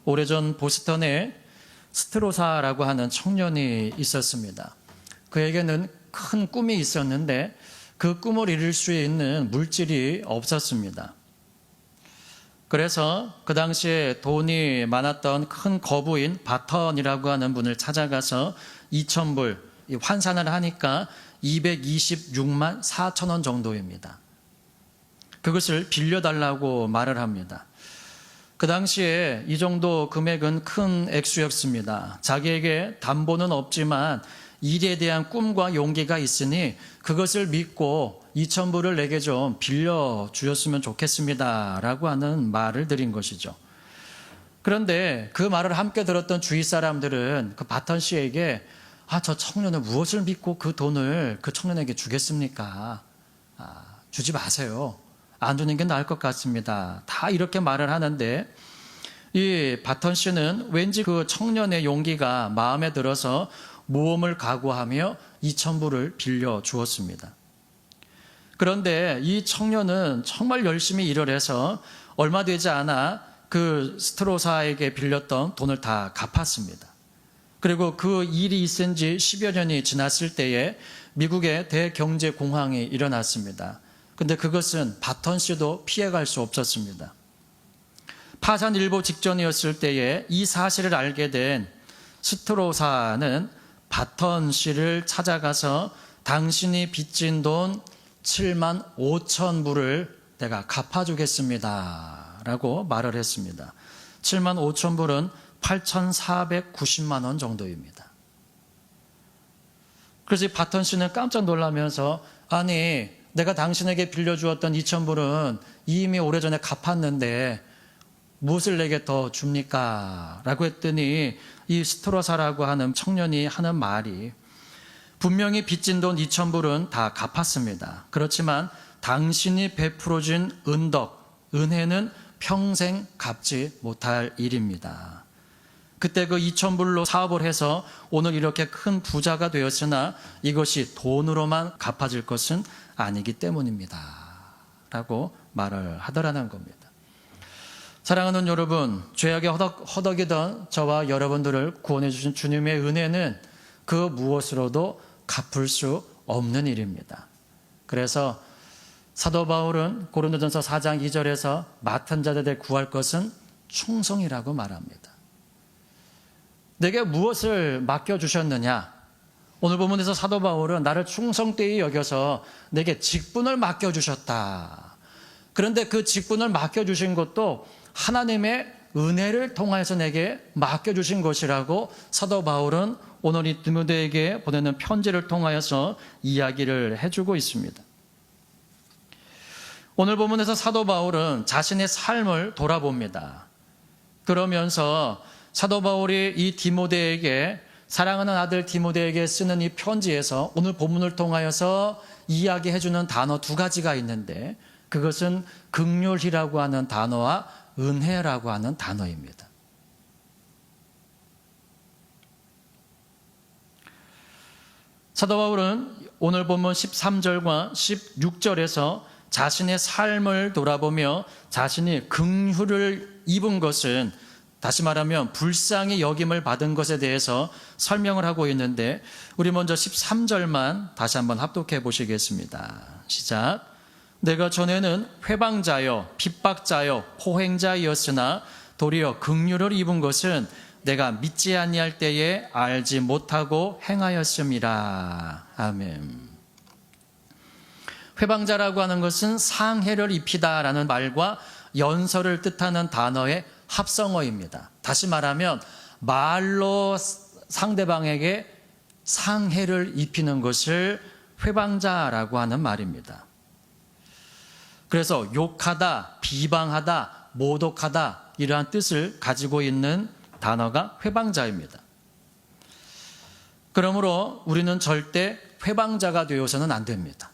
오래전 보스턴에 스트로사라고 하는 청년이 있었습니다. 그에게는 큰 꿈이 있었는데 그 꿈을 이룰 수 있는 물질이 없었습니다. 그래서 그 당시에 돈이 많았던 큰 거부인 바턴이라고 하는 분을 찾아가서 2,000불 환산을 하니까 226만 4천 원 정도입니다. 그것을 빌려달라고 말을 합니다. 그 당시에 이 정도 금액은 큰 액수였습니다. 자기에게 담보는 없지만 일에 대한 꿈과 용기가 있으니 그것을 믿고 2,000불을 내게 좀 빌려주셨으면 좋겠습니다 라고 하는 말을 드린 것이죠. 그런데 그 말을 함께 들었던 주위 사람들은 그 바턴 씨에게 저 청년은 무엇을 믿고 그 돈을 그 청년에게 주겠습니까? 주지 마세요. 안 주는 게 나을 것 같습니다. 다 이렇게 말을 하는데 이 바턴 씨는 왠지 그 청년의 용기가 마음에 들어서 모험을 각오하며 2,000불을 빌려 주었습니다. 그런데 이 청년은 정말 열심히 일을 해서 얼마 되지 않아 그 스트로사에게 빌렸던 돈을 다 갚았습니다. 그리고 그 일이 있은 지 10여 년이 지났을 때에 미국의 대경제공황이 일어났습니다. 근데 그것은 바턴 씨도 피해갈 수 없었습니다. 파산일보 직전이었을 때에 이 사실을 알게 된 스트로사는 바턴 씨를 찾아가서 당신이 빚진 돈 7만 5천 불을 내가 갚아주겠습니다 라고 말을 했습니다. 7만 5천 불은 8,490만 원 정도입니다. 그래서 이 바턴 씨는 깜짝 놀라면서 아니 내가 당신에게 빌려주었던 2,000불은 이미 오래전에 갚았는데 무엇을 내게 더 줍니까? 라고 했더니 이 스트로사라고 하는 청년이 하는 말이 분명히 빚진 돈 2,000불은 다 갚았습니다. 그렇지만 당신이 베풀어준 은혜는 평생 갚지 못할 일입니다. 그때 그 2,000불로 사업을 해서 오늘 이렇게 큰 부자가 되었으나 이것이 돈으로만 갚아질 것은 아니기 때문입니다. 라고 말을 하더라는 겁니다. 사랑하는 여러분, 죄악에 허덕이던 저와 여러분들을 구원해 주신 주님의 은혜는 그 무엇으로도 갚을 수 없는 일입니다. 그래서 사도 바울은 고린도전서 4장 2절에서 맡은 자들에게 구할 것은 충성이라고 말합니다. 내게 무엇을 맡겨주셨느냐? 오늘 본문에서 사도 바울은 나를 충성되이 여겨서 내게 직분을 맡겨주셨다. 그런데 그 직분을 맡겨주신 것도 하나님의 은혜를 통하여서 내게 맡겨주신 것이라고 사도 바울은 오늘 이 디모데에게 보내는 편지를 통하여서 이야기를 해주고 있습니다. 오늘 본문에서 사도 바울은 자신의 삶을 돌아봅니다. 그러면서 사도 바울이 이 디모데에게 사랑하는 아들 디모데에게 쓰는 이 편지에서 오늘 본문을 통하여서 이야기해주는 단어 두 가지가 있는데 그것은 긍휼이라고 하는 단어와 은혜라고 하는 단어입니다. 사도 바울은 오늘 본문 13절과 16절에서 자신의 삶을 돌아보며 자신이 긍휼을 입은 것은 다시 말하면 불쌍히 여김을 받은 것에 대해서 설명을 하고 있는데 우리 먼저 13절만 다시 한번 합독해 보시겠습니다. 시작. 내가 전에는 회방자여 핍박자여 포행자이었으나 도리어 긍휼을 입은 것은 내가 믿지 아니할 때에 알지 못하고 행하였음이라. 아멘. 회방자라고 하는 것은 상해를 입히다라는 말과 연설을 뜻하는 단어의 합성어입니다. 다시 말하면 말로 상대방에게 상해를 입히는 것을 회방자라고 하는 말입니다. 그래서 욕하다, 비방하다, 모독하다 이러한 뜻을 가지고 있는 단어가 회방자입니다. 그러므로 우리는 절대 회방자가 되어서는 안 됩니다.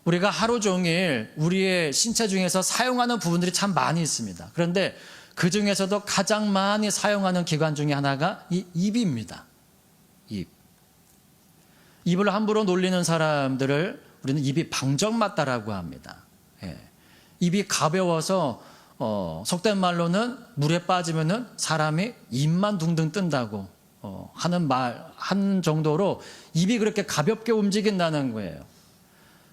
우리가 하루 종일 우리의 신체 중에서 사용하는 부분들이 참 많이 있습니다. 그런데 그 중에서도 가장 많이 사용하는 기관 중에 하나가 이 입입니다. 입. 입을 함부로 놀리는 사람들을 우리는 입이 방정맞다라고 합니다. 예. 입이 가벼워서 속된 말로는 물에 빠지면은 사람이 입만 둥둥 뜬다고 하는 정도로 입이 그렇게 가볍게 움직인다는 거예요.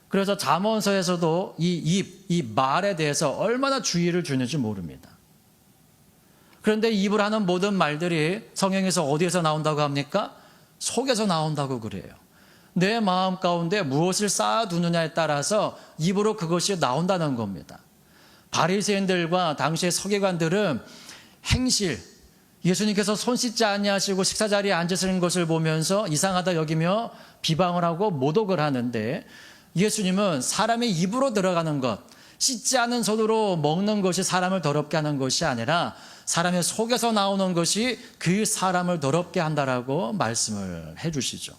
그래서 잠언서에서도 이 입, 이 말에 대해서 얼마나 주의를 주는지 모릅니다. 그런데 입을 하는 모든 말들이 성경에서 어디에서 나온다고 합니까? 속에서 나온다고 그래요. 내 마음 가운데 무엇을 쌓아두느냐에 따라서 입으로 그것이 나온다는 겁니다. 바리새인들과 당시의 서기관들은 행실, 예수님께서 손 씻지 아니하시고 식사 자리에 앉으시는 것을 보면서 이상하다 여기며 비방을 하고 모독을 하는데, 예수님은 사람의 입으로 들어가는 것, 씻지 않은 손으로 먹는 것이 사람을 더럽게 하는 것이 아니라 사람의 속에서 나오는 것이 그 사람을 더럽게 한다라고 말씀을 해주시죠.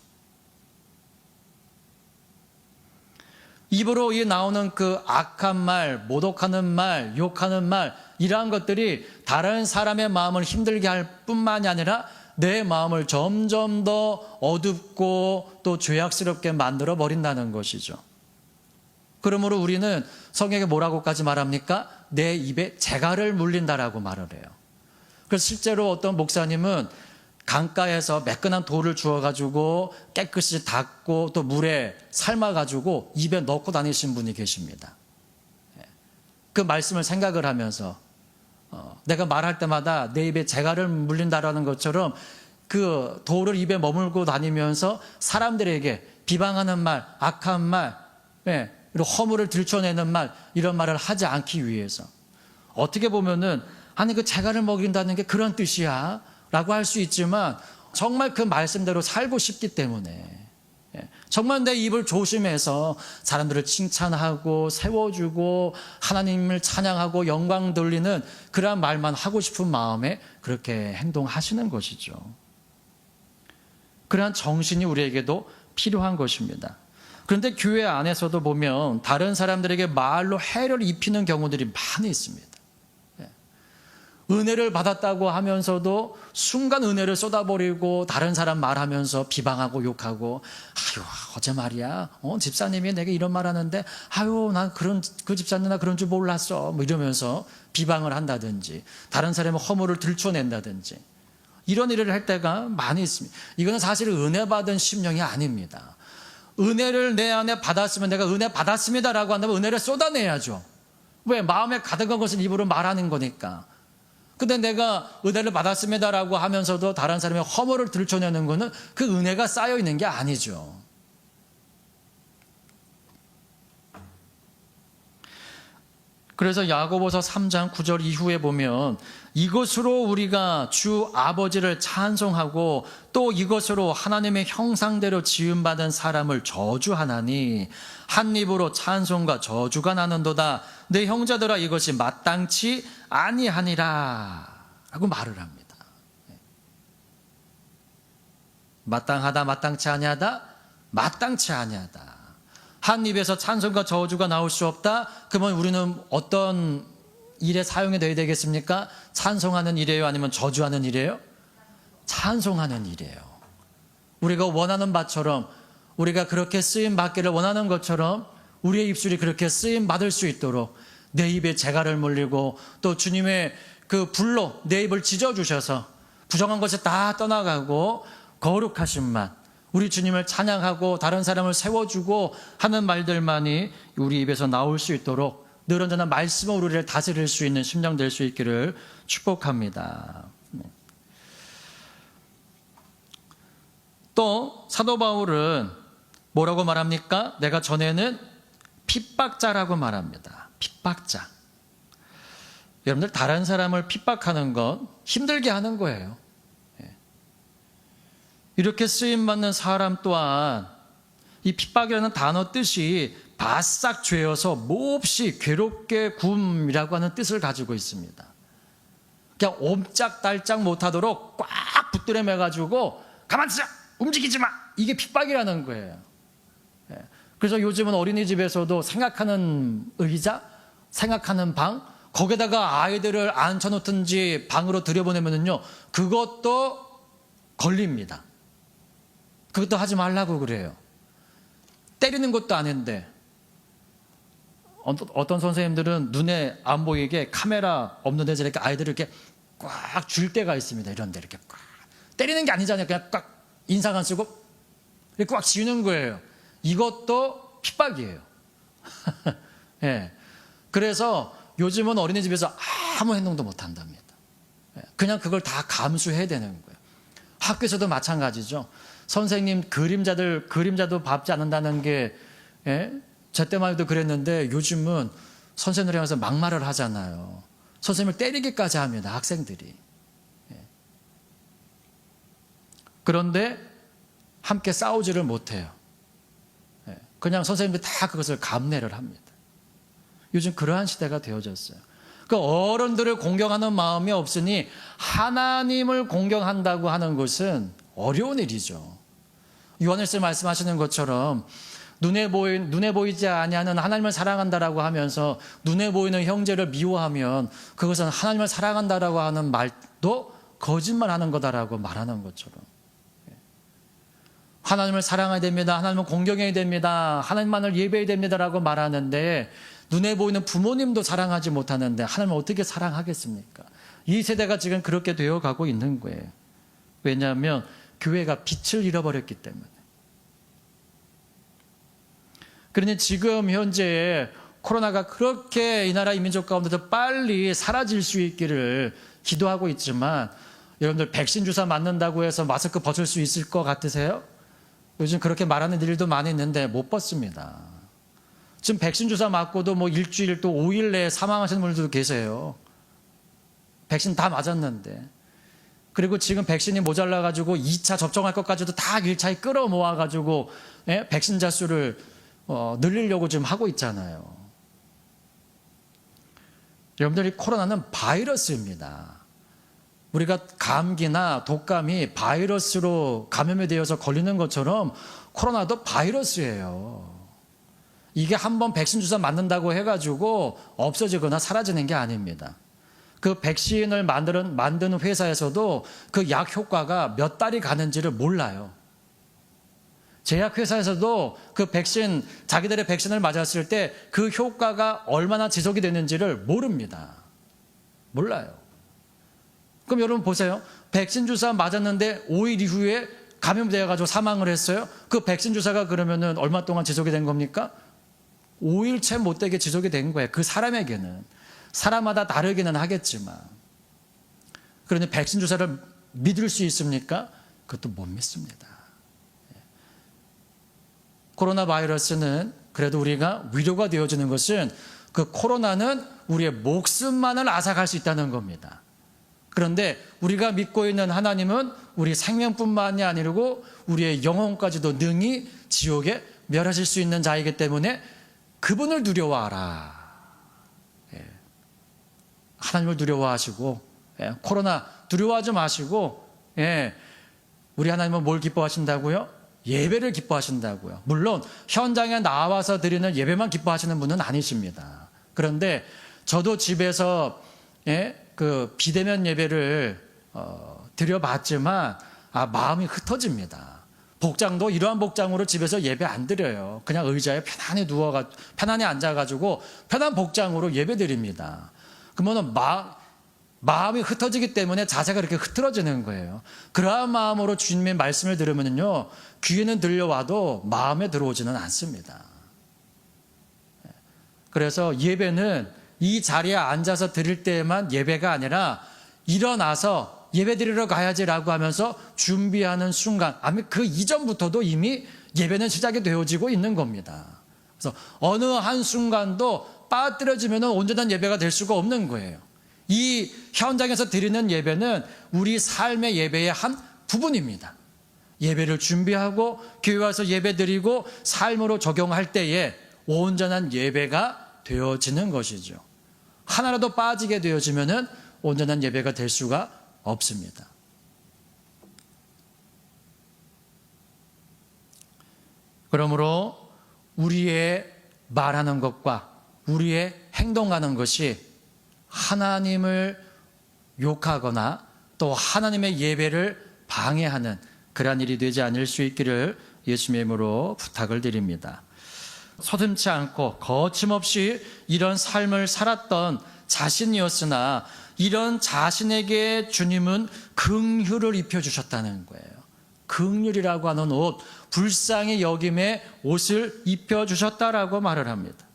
입으로 나오는 그 악한 말, 모독하는 말, 욕하는 말, 이러한 것들이 다른 사람의 마음을 힘들게 할 뿐만이 아니라 내 마음을 점점 더 어둡고 또 죄악스럽게 만들어 버린다는 것이죠. 그러므로 우리는 성경에 뭐라고까지 말합니까? 내 입에 재갈을 물린다라고 말을 해요. 그래서 실제로 어떤 목사님은 강가에서 매끈한 돌을 주워가지고 깨끗이 닦고 또 물에 삶아가지고 입에 넣고 다니신 분이 계십니다. 그 말씀을 생각을 하면서 내가 말할 때마다 내 입에 재갈을 물린다라는 것처럼 그 돌을 입에 머물고 다니면서 사람들에게 비방하는 말, 악한 말, 그리고 허물을 들춰내는 말, 이런 말을 하지 않기 위해서 어떻게 보면은 아니 그 재갈을 먹인다는 게 그런 뜻이야 라고 할 수 있지만 정말 그 말씀대로 살고 싶기 때문에 정말 내 입을 조심해서 사람들을 칭찬하고 세워주고 하나님을 찬양하고 영광 돌리는 그러한 말만 하고 싶은 마음에 그렇게 행동하시는 것이죠. 그러한 정신이 우리에게도 필요한 것입니다. 그런데 교회 안에서도 보면 다른 사람들에게 말로 해를 입히는 경우들이 많이 있습니다. 은혜를 받았다고 하면서도 순간 은혜를 쏟아버리고 다른 사람 말하면서 비방하고 욕하고, 아유 어제 말이야 집사님이 내게 이런 말 하는데 아유 난 그 집사님 나 그런 줄 몰랐어 뭐 이러면서 비방을 한다든지 다른 사람의 허물을 들춰낸다든지 이런 일을 할 때가 많이 있습니다. 이거는 사실 은혜 받은 심령이 아닙니다. 은혜를 내 안에 받았으면 내가 은혜 받았습니다라고 한다면 은혜를 쏟아내야죠. 왜? 마음에 가득한 것을 입으로 말하는 거니까. 근데 내가 은혜를 받았습니다라고 하면서도 다른 사람의 허물을 들춰내는 것은 그 은혜가 쌓여 있는 게 아니죠. 그래서 야고보서 3장 9절 이후에 보면 이것으로 우리가 주 아버지를 찬송하고 또 이것으로 하나님의 형상대로 지음받은 사람을 저주하나니 한 입으로 찬송과 저주가 나는도다. 내 형제들아 이것이 마땅치 아니하니라 라고 말을 합니다. 마땅하다, 마땅치 아니하다, 마땅치 아니하다. 한 입에서 찬송과 저주가 나올 수 없다. 그러면 우리는 어떤 일에 사용이 되어야 되겠습니까? 찬송하는 일이에요? 아니면 저주하는 일이에요? 찬송하는 일이에요. 우리가 원하는 바처럼 우리가 그렇게 쓰임 받기를 원하는 것처럼 우리의 입술이 그렇게 쓰임 받을 수 있도록 내 입에 재갈을 물리고 또 주님의 그 불로 내 입을 찢어주셔서 부정한 것이 다 떠나가고 거룩하신 말, 우리 주님을 찬양하고 다른 사람을 세워주고 하는 말들만이 우리 입에서 나올 수 있도록 늘 언제나 말씀으로 우리를 다스릴 수 있는 심령 될 수 있기를 축복합니다. 또 사도 바울은 뭐라고 말합니까? 내가 전에는 핍박자라고 말합니다. 핍박자. 여러분들 다른 사람을 핍박하는 건 힘들게 하는 거예요. 이렇게 쓰임받는 사람 또한 이 핍박이라는 단어 뜻이 바싹 죄어서 몹시 괴롭게 굼이라고 하는 뜻을 가지고 있습니다. 그냥 옴짝달짝 못하도록 꽉 붙들어 매가지고 가만히 있어! 움직이지 마! 이게 핍박이라는 거예요. 그래서 요즘은 어린이집에서도 생각하는 의자, 생각하는 방, 거기다가 아이들을 앉혀놓든지 방으로 들여보내면요, 그것도 걸립니다. 그것도 하지 말라고 그래요. 때리는 것도 아닌데 어떤 선생님들은 눈에 안 보이게 카메라 없는 데서 이렇게 아이들을 이렇게 꽉 줄 때가 있습니다. 이런 데 이렇게 꽉. 때리는 게 아니잖아요. 그냥 꽉 인상 안 쓰고 이렇게 꽉 쥐는 거예요. 이것도 핍박이에요. 예. 그래서 요즘은 어린이집에서 아무 행동도 못 한답니다. 그냥 그걸 다 감수해야 되는 거예요. 학교에서도 마찬가지죠. 선생님 그림자도 밟지 않는다는 게, 제 때만 해도 그랬는데 요즘은 선생님을 향해서 막말을 하잖아요. 선생님을 때리기까지 합니다. 학생들이. 그런데 함께 싸우지를 못해요. 그냥 선생님들이 다 그것을 감내를 합니다. 요즘 그러한 시대가 되어졌어요. 그 어른들을 공경하는 마음이 없으니 하나님을 공경한다고 하는 것은 어려운 일이죠. 요한일서 말씀하시는 것처럼 눈에 보이지 아니하는 하나님을 사랑한다라고 하면서 눈에 보이는 형제를 미워하면 그것은 하나님을 사랑한다라고 하는 말도 거짓말하는 거다라고 말하는 것처럼, 하나님을 사랑해야 됩니다, 하나님을 공경해야 됩니다, 하나님만을 예배해야 됩니다라고 말하는데 눈에 보이는 부모님도 사랑하지 못하는데 하나님을 어떻게 사랑하겠습니까? 이 세대가 지금 그렇게 되어가고 있는 거예요. 왜냐하면 교회가 빛을 잃어버렸기 때문에. 그러니 지금 현재 코로나가 그렇게 이 나라 이민족 가운데서 빨리 사라질 수 있기를 기도하고 있지만, 여러분들 백신 주사 맞는다고 해서 마스크 벗을 수 있을 것 같으세요? 요즘 그렇게 말하는 일도 많이 있는데 못 벗습니다. 지금 백신 주사 맞고도 뭐 일주일 또 5일 내에 사망하시는 분들도 계세요. 백신 다 맞았는데. 그리고 지금 백신이 모자라가지고 2차 접종할 것까지도 다 1차에 끌어모아가지고, 백신자 수를 늘리려고 지금 하고 있잖아요. 여러분들이 코로나는 바이러스입니다. 우리가 감기나 독감이 바이러스로 감염이 되어서 걸리는 것처럼 코로나도 바이러스예요. 이게 한번 백신 주사 맞는다고 해가지고 없어지거나 사라지는 게 아닙니다. 그 백신을 만드는 회사에서도 그 약 효과가 몇 달이 가는지를 몰라요. 제약회사에서도 그 백신, 자기들의 백신을 맞았을 때 그 효과가 얼마나 지속이 되는지를 모릅니다. 몰라요. 그럼 여러분 보세요. 백신 주사 맞았는데 5일 이후에 감염되어가지고 사망을 했어요. 그 백신 주사가 그러면은 얼마 동안 지속이 된 겁니까? 5일 채 못되게 지속이 된 거예요. 그 사람에게는. 사람마다 다르기는 하겠지만. 그런데 백신 주사를 믿을 수 있습니까? 그것도 못 믿습니다. 코로나 바이러스는 그래도 우리가 위로가 되어지는 것은 그 코로나는 우리의 목숨만을 앗아갈 수 있다는 겁니다. 그런데 우리가 믿고 있는 하나님은 우리 생명뿐만이 아니고 우리의 영혼까지도 능히 지옥에 멸하실 수 있는 자이기 때문에 그분을 두려워하라. 하나님을 두려워하시고, 코로나 두려워하지 마시고, 우리 하나님은 뭘 기뻐하신다고요? 예배를 기뻐하신다고요. 물론 현장에 나와서 드리는 예배만 기뻐하시는 분은 아니십니다. 그런데 저도 집에서 그 비대면 예배를 드려봤지만 마음이 흩어집니다. 복장도 이러한 복장으로 집에서 예배 안 드려요. 그냥 의자에 편안히 앉아가지고 편한 복장으로 예배 드립니다. 그러면 마음이 흩어지기 때문에 자세가 이렇게 흐트러지는 거예요. 그러한 마음으로 주님의 말씀을 들으면요, 귀에는 들려와도 마음에 들어오지는 않습니다. 그래서 예배는 이 자리에 앉아서 드릴 때만 예배가 아니라 일어나서 예배 드리러 가야지라고 하면서 준비하는 순간, 아니 그 이전부터도 이미 예배는 시작이 되어지고 있는 겁니다. 그래서 어느 한 순간도 빠뜨려지면 온전한 예배가 될 수가 없는 거예요. 이 현장에서 드리는 예배는 우리 삶의 예배의 한 부분입니다. 예배를 준비하고 교회 와서 예배 드리고 삶으로 적용할 때에 온전한 예배가 되어지는 것이죠. 하나라도 빠지게 되어지면 온전한 예배가 될 수가 없습니다. 그러므로 우리의 말하는 것과 우리의 행동하는 것이 하나님을 욕하거나 또 하나님의 예배를 방해하는 그러한 일이 되지 않을 수 있기를 예수님의 이름으로 부탁을 드립니다. 서슴지 않고 거침없이 이런 삶을 살았던 자신이었으나 이런 자신에게 주님은 긍휼을 입혀주셨다는 거예요. 긍휼이라고 하는 옷, 불쌍히 여김의 옷을 입혀주셨다라고 말을 합니다.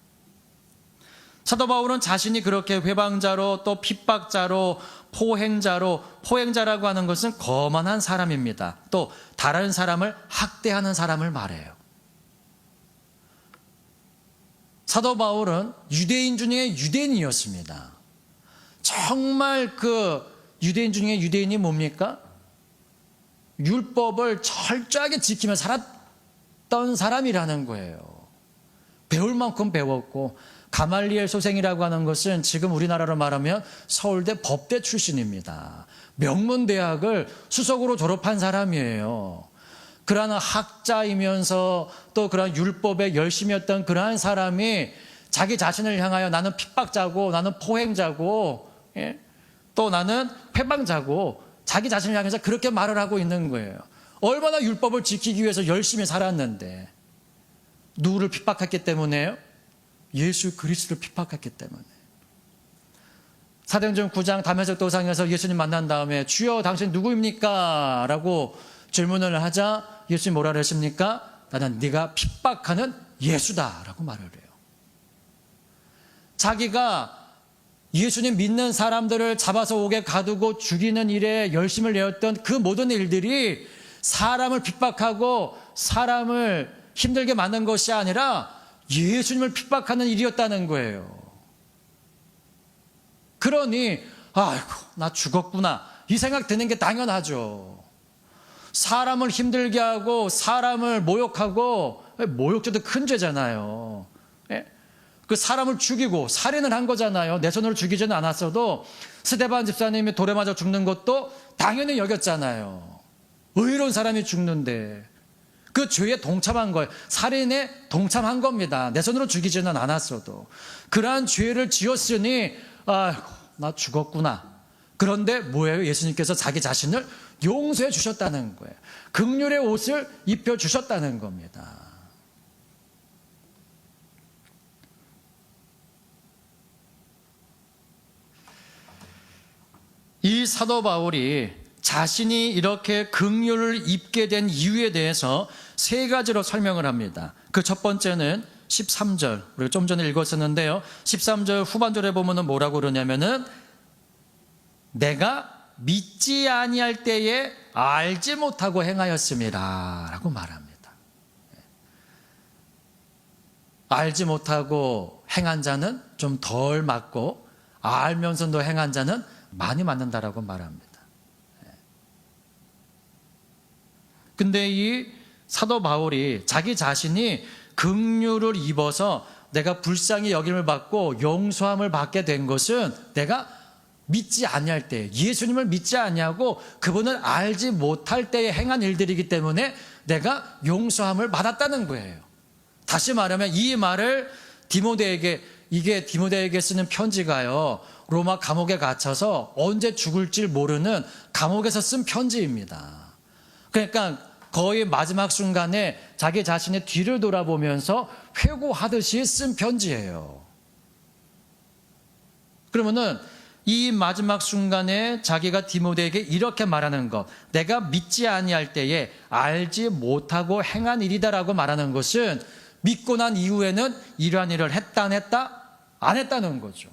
사도 바울은 자신이 그렇게 회방자로 또 핍박자로 포행자라고 하는 것은 거만한 사람입니다. 또 다른 사람을 학대하는 사람을 말해요. 사도 바울은 유대인 중에 유대인이었습니다. 정말 그 유대인 중에 유대인이 뭡니까? 율법을 철저하게 지키며 살았던 사람이라는 거예요. 배울 만큼 배웠고, 가말리엘 소생이라고 하는 것은 지금 우리나라로 말하면 서울대 법대 출신입니다. 명문대학을 수석으로 졸업한 사람이에요. 그러한 학자이면서 또 그러한 율법에 열심히 했던 그러한 사람이 자기 자신을 향하여 나는 핍박자고 나는 포행자고 또 나는 회방자고 자기 자신을 향해서 그렇게 말을 하고 있는 거예요. 얼마나 율법을 지키기 위해서 열심히 살았는데 누구를 핍박했기 때문에요? 예수 그리스도를 핍박했기 때문에. 사도행전 9장 담에색 도상에서 예수님 만난 다음에 주여 당신 누구입니까? 라고 질문을 하자 예수님 뭐라 그러십니까? 나는 네가 핍박하는 예수다 라고 말을 해요. 자기가 예수님 믿는 사람들을 잡아서 옥에 가두고 죽이는 일에 열심을 내었던 그 모든 일들이 사람을 핍박하고 사람을 힘들게 만든 것이 아니라 예수님을 핍박하는 일이었다는 거예요. 그러니 아이고 나 죽었구나 이 생각 드는 게 당연하죠. 사람을 힘들게 하고 사람을 모욕하고, 모욕죄도 큰 죄잖아요. 그 사람을 죽이고 살인을 한 거잖아요. 내 손으로 죽이지는 않았어도 스데반 집사님이 돌에 맞아 죽는 것도 당연히 여겼잖아요. 의로운 사람이 죽는데 그 죄에 동참한 거예요. 살인에 동참한 겁니다. 내 손으로 죽이지는 않았어도. 그러한 죄를 지었으니 아이고 나 죽었구나. 그런데 뭐예요? 예수님께서 자기 자신을 용서해 주셨다는 거예요. 긍휼의 옷을 입혀 주셨다는 겁니다. 이 사도 바울이 자신이 이렇게 긍휼을 입게 된 이유에 대해서 세 가지로 설명을 합니다. 그 첫 번째는 13절, 우리가 좀 전에 읽었었는데요. 13절 후반절에 보면은 뭐라고 그러냐면은 내가 믿지 아니할 때에 알지 못하고 행하였음이라 라고 말합니다. 알지 못하고 행한 자는 좀 덜 맞고 알면서도 행한 자는 많이 맞는다라고 말합니다. 근데 이 사도 바울이 자기 자신이 긍휼을 입어서 내가 불쌍히 여김을 받고 용서함을 받게 된 것은 내가 믿지 아니할 때, 예수님을 믿지 아니하고 그분을 알지 못할 때에 행한 일들이기 때문에 내가 용서함을 받았다는 거예요. 다시 말하면 이 말을 디모데에게 쓰는 편지가요, 로마 감옥에 갇혀서 언제 죽을지 모르는 감옥에서 쓴 편지입니다. 그러니까 거의 마지막 순간에 자기 자신의 뒤를 돌아보면서 회고하듯이 쓴 편지예요. 그러면은 이 마지막 순간에 자기가 디모데에게 이렇게 말하는 것, 내가 믿지 아니할 때에 알지 못하고 행한 일이다라고 말하는 것은 믿고 난 이후에는 이러한 일을 했다 안 했다? 안 했다는 거죠.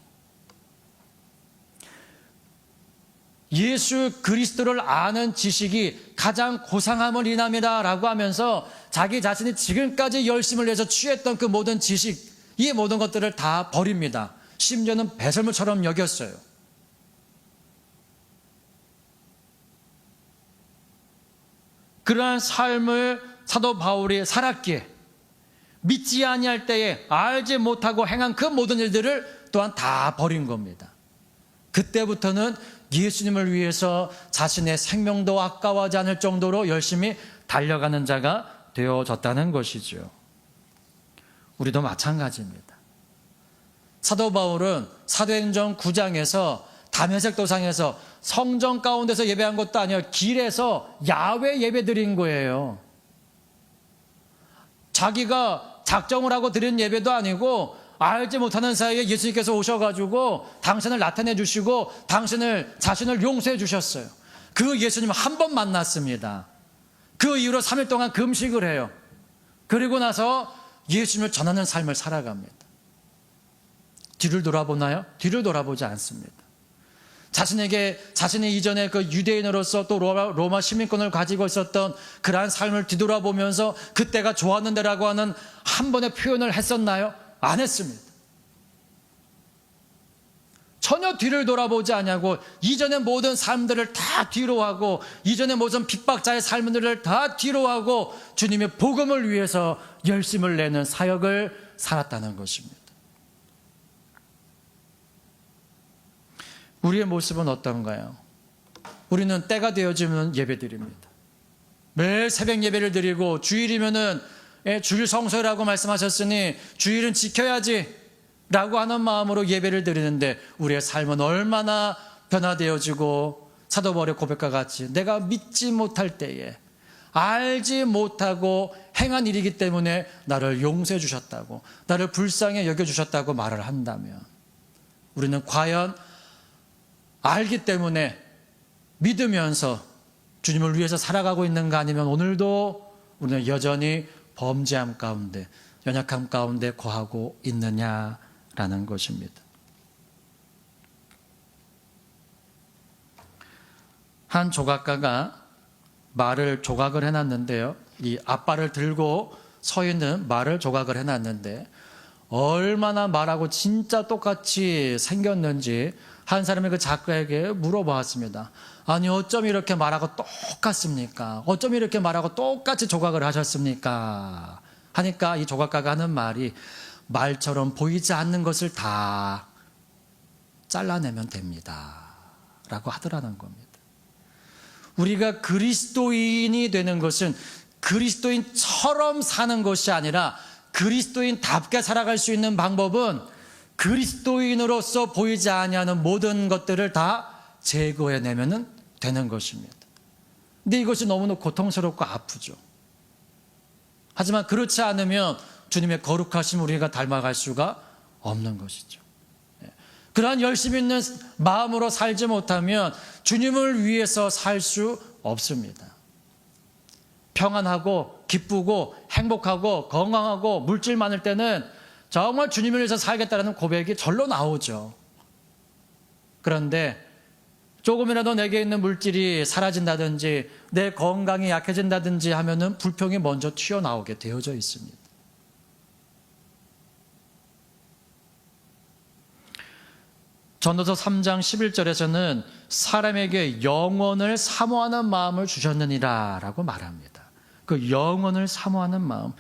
예수 그리스도를 아는 지식이 가장 고상함을 인함이다 라고 하면서 자기 자신이 지금까지 열심을 내서 취했던 그 모든 지식, 이 모든 것들을 다 버립니다. 심지어는 배설물처럼 여겼어요. 그러한 삶을 사도 바울이 살았기에 믿지 아니할 때에 알지 못하고 행한 그 모든 일들을 또한 다 버린 겁니다. 그때부터는 예수님을 위해서 자신의 생명도 아까워하지 않을 정도로 열심히 달려가는 자가 되어졌다는 것이죠. 우리도 마찬가지입니다. 사도 바울은 사도행전 9장에서 담에색 도상에서 성전 가운데서 예배한 것도 아니에요. 길에서 야외 예배 드린 거예요. 자기가 작정을 하고 드린 예배도 아니고 알지 못하는 사이에 예수님께서 오셔가지고 당신을 나타내 주시고 자신을 용서해 주셨어요. 그 예수님 한 번 만났습니다. 그 이후로 3일 동안 금식을 해요. 그리고 나서 예수님을 전하는 삶을 살아갑니다. 뒤를 돌아보나요? 뒤를 돌아보지 않습니다. 자신이 이전에 그 유대인으로서 또 로마 시민권을 가지고 있었던 그러한 삶을 뒤돌아보면서 그때가 좋았는데라고 하는 한 번의 표현을 했었나요? 안 했습니다. 전혀 뒤를 돌아보지 않냐고 이전의 모든 삶들을 다 뒤로하고 이전의 모든 핍박자의 삶들을 다 뒤로하고 주님의 복음을 위해서 열심을 내는 사역을 살았다는 것입니다. 우리의 모습은 어떤가요? 우리는 때가 되어지면 예배드립니다. 매일 새벽 예배를 드리고 주일이면은 주일 성소라고 말씀하셨으니 주일은 지켜야지 라고 하는 마음으로 예배를 드리는데 우리의 삶은 얼마나 변화되어지고 사도 바울의 고백과 같이 내가 믿지 못할 때에 알지 못하고 행한 일이기 때문에 나를 용서해 주셨다고 나를 불쌍히 여겨주셨다고 말을 한다면 우리는 과연 알기 때문에 믿으면서 주님을 위해서 살아가고 있는가 아니면 오늘도 우리는 여전히 범죄함 가운데 연약함 가운데 거하고 있느냐라는 것입니다. 한 조각가가 말을 조각을 해놨는데요. 이 앞발을 들고 서 있는 말을 조각을 해놨는데 얼마나 말하고 진짜 똑같이 생겼는지 한 사람이 그 작가에게 물어보았습니다. 아니 어쩜 이렇게 말하고 똑같습니까? 어쩜 이렇게 말하고 똑같이 조각을 하셨습니까? 하니까 이 조각가가 하는 말이 말처럼 보이지 않는 것을 다 잘라내면 됩니다 라고 하더라는 겁니다. 우리가 그리스도인이 되는 것은 그리스도인처럼 사는 것이 아니라 그리스도인답게 살아갈 수 있는 방법은 그리스도인으로서 보이지 아니하는 모든 것들을 다 제거해내면 되는 것입니다. 근데 이것이 너무나 고통스럽고 아프죠. 하지만 그렇지 않으면 주님의 거룩하심 우리가 닮아갈 수가 없는 것이죠. 그러한 열심 있는 마음으로 살지 못하면 주님을 위해서 살 수 없습니다. 평안하고 기쁘고 행복하고 건강하고 물질 많을 때는 정말 주님을 위해서 살겠다는 고백이 절로 나오죠. 그런데 조금이라도 내게 있는 물질이 사라진다든지 내 건강이 약해진다든지 하면은 불평이 먼저 튀어나오게 되어져 있습니다. 전도서 3장 11절에서는 사람에게 영원을 사모하는 마음을 주셨느니라 라고 말합니다. 그 영원을 사모하는 마음.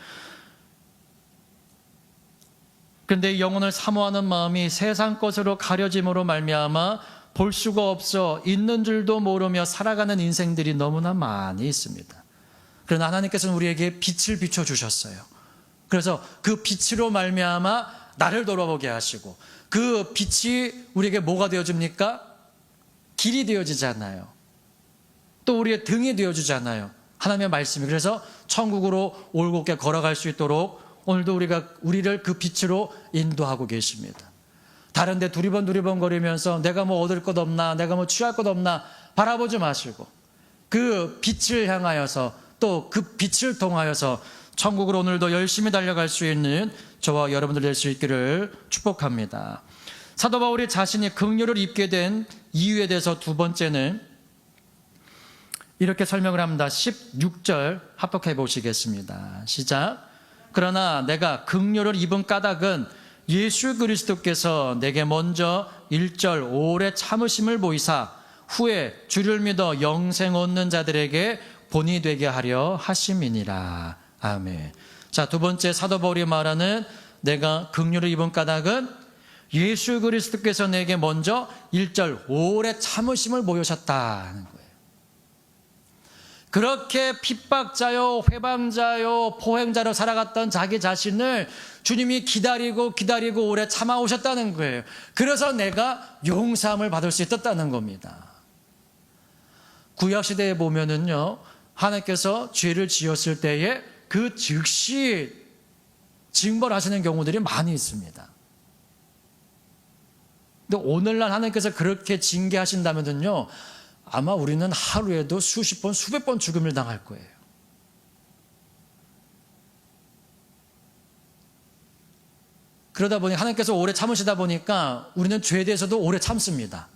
그런데 영혼을 사모하는 마음이 세상 것으로 가려짐으로 말미암아 볼 수가 없어 있는 줄도 모르며 살아가는 인생들이 너무나 많이 있습니다. 그러나 하나님께서는 우리에게 빛을 비춰주셨어요. 그래서 그 빛으로 말미암아 나를 돌아보게 하시고 그 빛이 우리에게 뭐가 되어줍니까? 길이 되어지잖아요. 또 우리의 등이 되어주잖아요. 하나님의 말씀이. 그래서 천국으로 올곧게 걸어갈 수 있도록 오늘도 우리를 그 빛으로 인도하고 계십니다. 다른 데 두리번 거리면서 내가 뭐 얻을 것 없나, 내가 뭐 취할 것 없나 바라보지 마시고 그 빛을 향하여서 또 그 빛을 통하여서 천국으로 오늘도 열심히 달려갈 수 있는 저와 여러분들 될 수 있기를 축복합니다. 사도 바울이 자신이 긍휼을 입게 된 이유에 대해서 두 번째는 이렇게 설명을 합니다. 16절 합독해 보시겠습니다. 시작. 그러나 내가 긍휼을 입은 까닭은 예수 그리스도께서 내게 먼저 1절 오래 참으심을 보이사 후에 주를 믿어 영생 얻는 자들에게 본이 되게 하려 하심이니라. 아멘. 자, 두 번째 사도 바울이 말하는 내가 긍휼을 입은 까닭은 예수 그리스도께서 내게 먼저 1절 오래 참으심을 보이셨다는 거예요. 그렇게 핍박자요, 회방자요, 포행자로 살아갔던 자기 자신을 주님이 기다리고 오래 참아오셨다는 거예요. 그래서 내가 용서함을 받을 수 있었다는 겁니다. 구약시대에 보면은요, 하나님께서 죄를 지었을 때에 그 즉시 징벌하시는 경우들이 많이 있습니다. 근데 오늘날 하나님께서 그렇게 징계하신다면요, 아마 우리는 하루에도 수십 번, 수백 번 죽음을 당할 거예요. 그러다 보니 하나님께서 오래 참으시다 보니까 우리는 죄에 대해서도 오래 참습니다.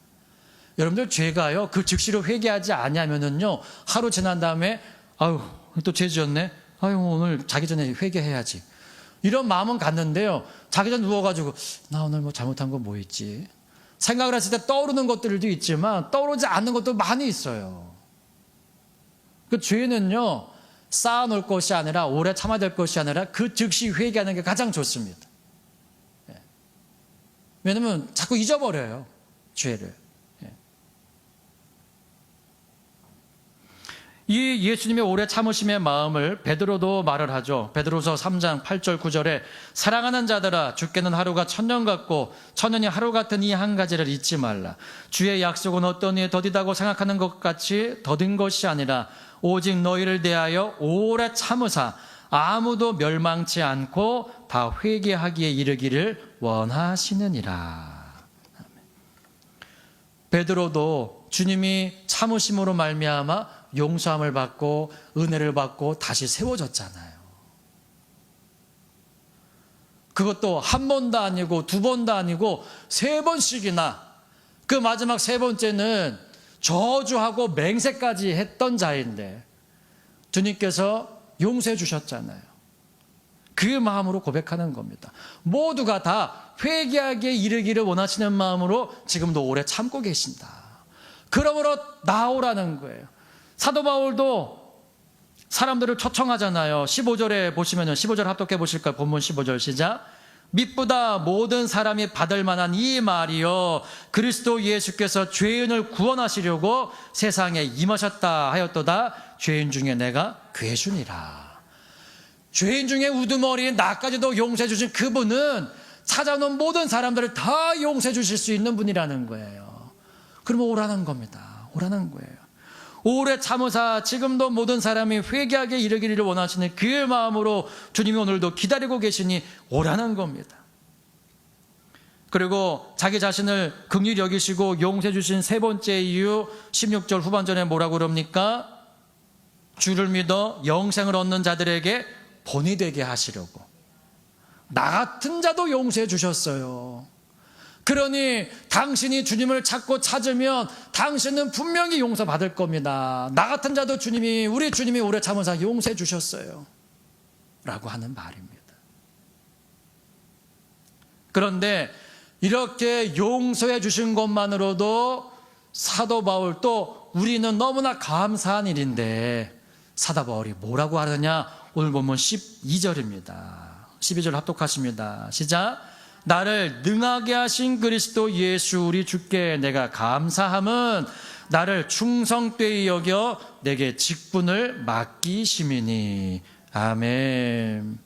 여러분들 죄가요, 그 즉시로 회개하지 않으면은요, 하루 지난 다음에 아유 또 죄 지었네, 아유 오늘 자기 전에 회개해야지, 이런 마음은 갔는데요, 자기 전 누워가지고 나 오늘 뭐 잘못한 거 뭐 있지 생각을 했을 때 떠오르는 것들도 있지만 떠오르지 않는 것도 많이 있어요. 그 죄는요, 쌓아놓을 것이 아니라, 오래 참아야 될 것이 아니라 그 즉시 회개하는 게 가장 좋습니다. 왜냐면 자꾸 잊어버려요, 죄를. 이 예수님의 오래 참으심의 마음을 베드로도 말을 하죠. 베드로서 3장 8절 9절에 사랑하는 자들아, 주께는 하루가 천년 같고 천년이 하루 같은 이 한 가지를 잊지 말라. 주의 약속은 어떤 이에 더디다고 생각하는 것 같이 더딘 것이 아니라 오직 너희를 대하여 오래 참으사 아무도 멸망치 않고 다 회개하기에 이르기를 원하시느니라. 베드로도 주님이 참으심으로 말미암아 용서함을 받고 은혜를 받고 다시 세워졌잖아요. 그것도 한 번도 아니고 두 번도 아니고 세 번씩이나, 그 마지막 세 번째는 저주하고 맹세까지 했던 자인데 주님께서 용서해 주셨잖아요. 그 마음으로 고백하는 겁니다. 모두가 다 회개하기에 이르기를 원하시는 마음으로 지금도 오래 참고 계신다. 그러므로 나오라는 거예요. 사도 바울도 사람들을 초청하잖아요. 15절에 보시면은, 15절 합독해 보실까요? 본문 15절 시작. mit보다 모든 사람이 받을 만한 이 말이요, 그리스도 예수께서 죄인을 구원하시려고 세상에 임하셨다 하였도다. 죄인 중에 내가 괴순이라. 죄인 중에 우두머리인 나까지도 용서해 주신 그분은 찾아오는 모든 사람들을 다 용서해 주실 수 있는 분이라는 거예요. 그러면 오라는 겁니다. 오라는 거예요. 오래 참으사 지금도 모든 사람이 회개하게 이르기를 원하시는 그 마음으로 주님이 오늘도 기다리고 계시니 오라는 겁니다. 그리고 자기 자신을 긍휼히 여기시고 용서해 주신 세 번째 이유, 16절 후반전에 뭐라고 그럽니까? 주를 믿어 영생을 얻는 자들에게 본이 되게 하시려고. 나 같은 자도 용서해 주셨어요. 그러니 당신이 주님을 찾고 찾으면 당신은 분명히 용서받을 겁니다. 나 같은 자도 우리 주님이 오래 참으사 용서해 주셨어요 라고 하는 말입니다. 그런데 이렇게 용서해 주신 것만으로도 사도 바울, 또 우리는 너무나 감사한 일인데 사도 바울이 뭐라고 하느냐? 오늘 보면 12절입니다. 12절 합독하십니다. 시작. 나를 능하게 하신 그리스도 예수 우리 주께 내가 감사함은 나를 충성되이 여겨 내게 직분을 맡기심이니. 아멘.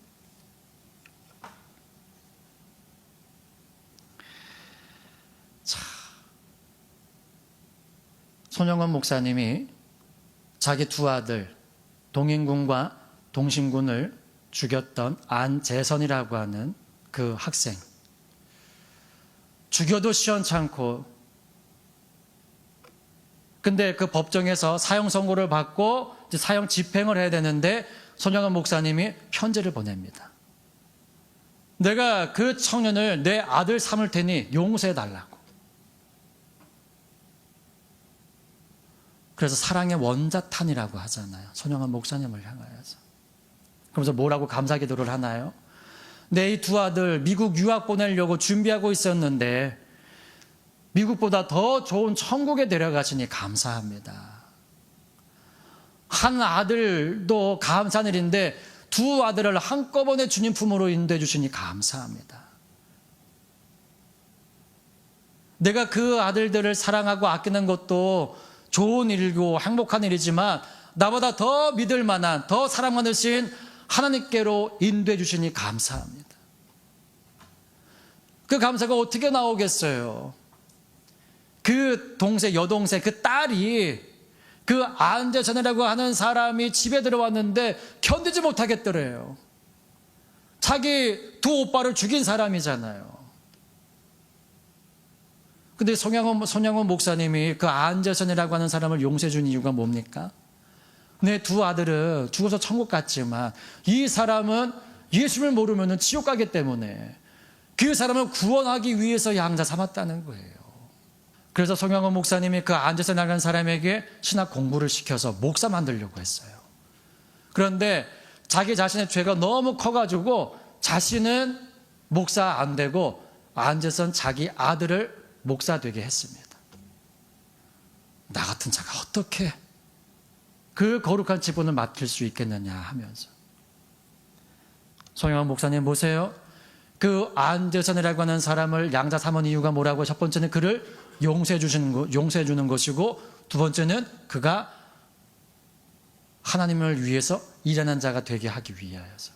자, 손영원 목사님이 자기 두 아들 동인군과 동신군을 죽였던 안재선이라고 하는 그 학생, 죽여도 시원찮고, 근데 그 법정에서 사형 선고를 받고 이제 사형 집행을 해야 되는데 손영원 목사님이 편지를 보냅니다. 내가 그 청년을 내 아들 삼을 테니 용서해 달라고. 그래서 사랑의 원자탄이라고 하잖아요. 손영원 목사님을 향하여서. 그러면서 뭐라고 감사 기도를 하나요? 내 이 두 아들 미국 유학 보내려고 준비하고 있었는데 미국보다 더 좋은 천국에 데려가시니 감사합니다. 한 아들도 감사한 일인데 두 아들을 한꺼번에 주님 품으로 인도해 주시니 감사합니다. 내가 그 아들들을 사랑하고 아끼는 것도 좋은 일이고 행복한 일이지만 나보다 더 믿을 만한, 더 사랑받으신 하나님께로 인도해 주시니 감사합니다. 그 감사가 어떻게 나오겠어요? 그 여동생, 그 딸이 그 안재선이라고 하는 사람이 집에 들어왔는데 견디지 못하겠더래요. 자기 두 오빠를 죽인 사람이잖아요. 근데 손양원 목사님이 그 안재선이라고 하는 사람을 용서해 준 이유가 뭡니까? 내 두 아들은 죽어서 천국 갔지만 이 사람은 예수를 모르면 지옥 가기 때문에 그 사람을 구원하기 위해서 양자 삼았다는 거예요. 그래서 송영원 목사님이 그 안재선 나간 사람에게 신학 공부를 시켜서 목사 만들려고 했어요. 그런데 자기 자신의 죄가 너무 커가지고 자신은 목사 안 되고 안재선 자기 아들을 목사 되게 했습니다. 나 같은 자가 어떻게 그 거룩한 직분을 맡을 수 있겠느냐 하면서. 송영원 목사님 보세요. 그 안재선이라고 하는 사람을 양자 삼은 이유가 뭐라고? 첫 번째는 그를 용서해 주는 것이고, 두 번째는 그가 하나님을 위해서 일하는 자가 되게 하기 위하여서.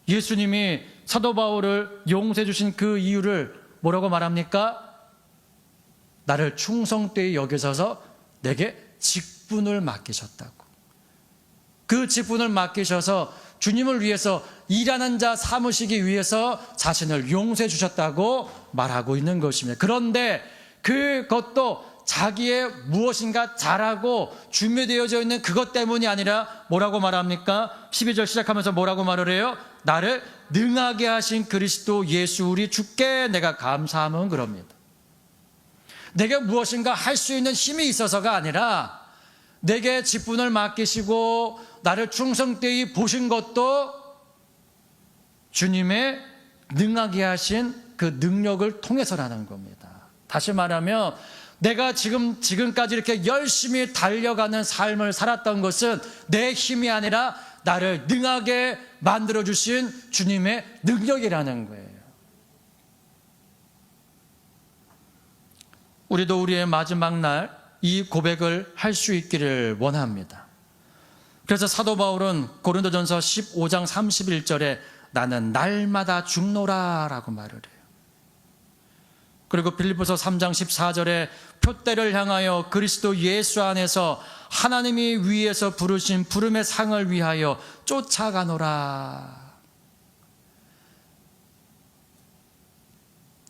예수님이 사도 바울을 용서해 주신 그 이유를 뭐라고 말합니까? 나를 충성되이 여기셔서 내게 직분을 맡기셨다고. 그 직분을 맡기셔서 주님을 위해서 일하는 자 삼으시기 위해서 자신을 용서해 주셨다고 말하고 있는 것입니다. 그런데 그것도 자기의 무엇인가 잘하고 준비되어져 있는 그것 때문이 아니라 뭐라고 말합니까? 12절 시작하면서 뭐라고 말을 해요? 나를 능하게 하신 그리스도 예수 우리 주께 내가 감사함은 그럽니다. 내게 무엇인가 할 수 있는 힘이 있어서가 아니라 내게 직분을 맡기시고 나를 충성되이 보신 것도 주님의 능하게 하신 그 능력을 통해서라는 겁니다. 다시 말하면 내가 지금까지 이렇게 열심히 달려가는 삶을 살았던 것은 내 힘이 아니라 나를 능하게 만들어주신 주님의 능력이라는 거예요. 우리도 우리의 마지막 날 이 고백을 할 수 있기를 원합니다. 그래서 사도 바울은 고린도전서 15장 31절에 나는 날마다 죽노라 라고 말을 해요. 그리고 빌립보서 3장 14절에 표대를 향하여 그리스도 예수 안에서 하나님이 위에서 부르신 부름의 상을 위하여 쫓아가노라.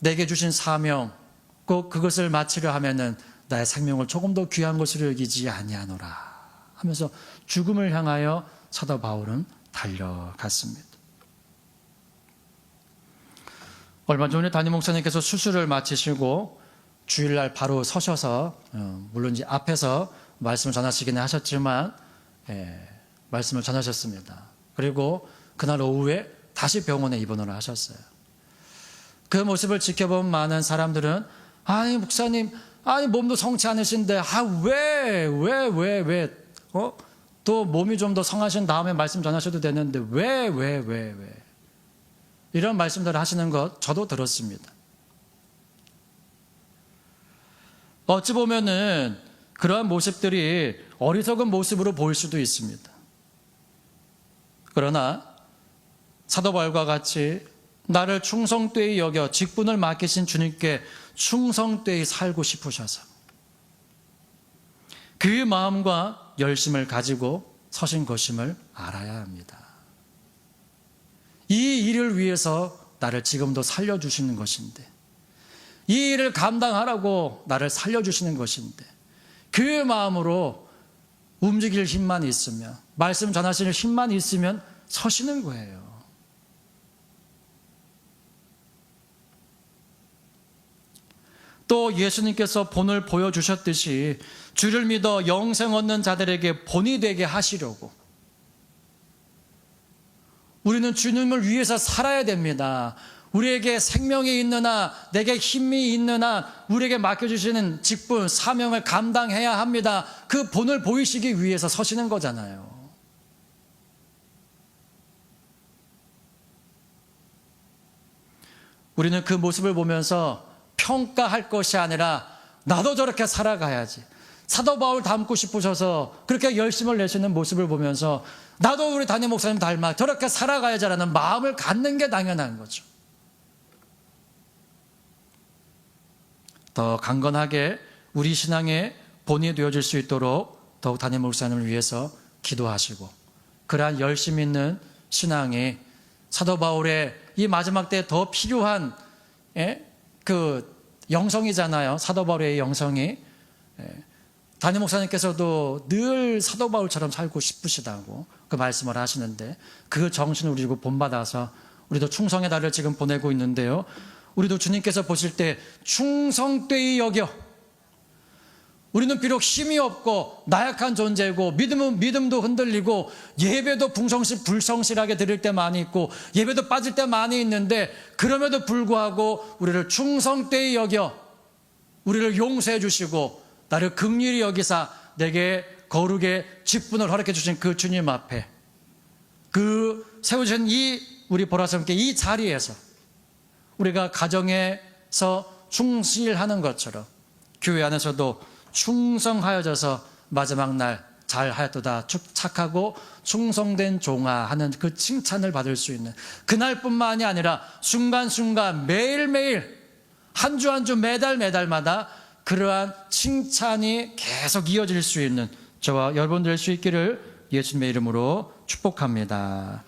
내게 주신 사명 꼭 그것을 마치려 하면은 나의 생명을 조금 더 귀한 것으로 여기지 아니하노라 하면서 죽음을 향하여 사도 바울은 달려갔습니다. 얼마 전에 담임 목사님께서 수술을 마치시고 주일날 바로 서셔서 물론 이제 앞에서 말씀을 전하시기는 하셨지만 말씀을 전하셨습니다. 그리고 그날 오후에 다시 병원에 입원을 하셨어요. 그 모습을 지켜본 많은 사람들은 아니 목사님 아니 몸도 성치 않으신데 왜 또 몸이 좀 더 성하신 다음에 말씀 전하셔도 되는데 왜 이런 말씀들을 하시는 것 저도 들었습니다. 어찌 보면은 그러한 모습들이 어리석은 모습으로 보일 수도 있습니다. 그러나 사도 바울과 같이 나를 충성되이 여겨 직분을 맡기신 주님께 충성되이 살고 싶으셔서 그 마음과 열심을 가지고 서신 것임을 알아야 합니다. 이 일을 위해서 나를 지금도 살려주시는 것인데, 이 일을 감당하라고 나를 살려주시는 것인데, 그 마음으로 움직일 힘만 있으면, 말씀 전하시는 힘만 있으면 서시는 거예요. 또 예수님께서 본을 보여주셨듯이 주를 믿어 영생 얻는 자들에게 본이 되게 하시려고 우리는 주님을 위해서 살아야 됩니다. 우리에게 생명이 있느나 내게 힘이 있느나 우리에게 맡겨주시는 직분, 사명을 감당해야 합니다. 그 본을 보이시기 위해서 서시는 거잖아요. 우리는 그 모습을 보면서 평가할 것이 아니라 나도 저렇게 살아가야지. 사도 바울 닮고 싶으셔서 그렇게 열심을 내시는 모습을 보면서 나도 우리 담임 목사님 닮아 저렇게 살아가야지라는 마음을 갖는 게 당연한 거죠. 더 강건하게 우리 신앙의 본이 되어질 수 있도록 더욱 담임 목사님을 위해서 기도하시고 그러한 열심 있는 신앙이 사도 바울의 이 마지막 때 더 필요한 그 영성이잖아요. 사도 바울의 영성이. 담임 목사님께서도 늘 사도 바울처럼 살고 싶으시다고 그 말씀을 하시는데, 그 정신을 우리고 본받아서 우리도 충성의 달을 지금 보내고 있는데요. 우리도 주님께서 보실 때 충성되이 여겨. 우리는 비록 힘이 없고 나약한 존재고 믿음도 흔들리고 예배도 불성실하게 드릴 때 많이 있고 예배도 빠질 때 많이 있는데, 그럼에도 불구하고 우리를 충성되이 여겨 우리를 용서해 주시고 나를 긍휼히 여기사 내게 거룩의 직분을 허락해 주신 그 주님 앞에, 그 세우신 이 우리 보라섬께 이 자리에서 우리가 가정에서 충실하는 것처럼 교회 안에서도 충성하여져서 마지막 날 잘하였도다 착하고 충성된 종아 하는 그 칭찬을 받을 수 있는 그날뿐만이 아니라 순간순간 매일매일 한 주 한 주 매달마다 그러한 칭찬이 계속 이어질 수 있는 저와 여러분 될 수 있기를 예수님의 이름으로 축복합니다.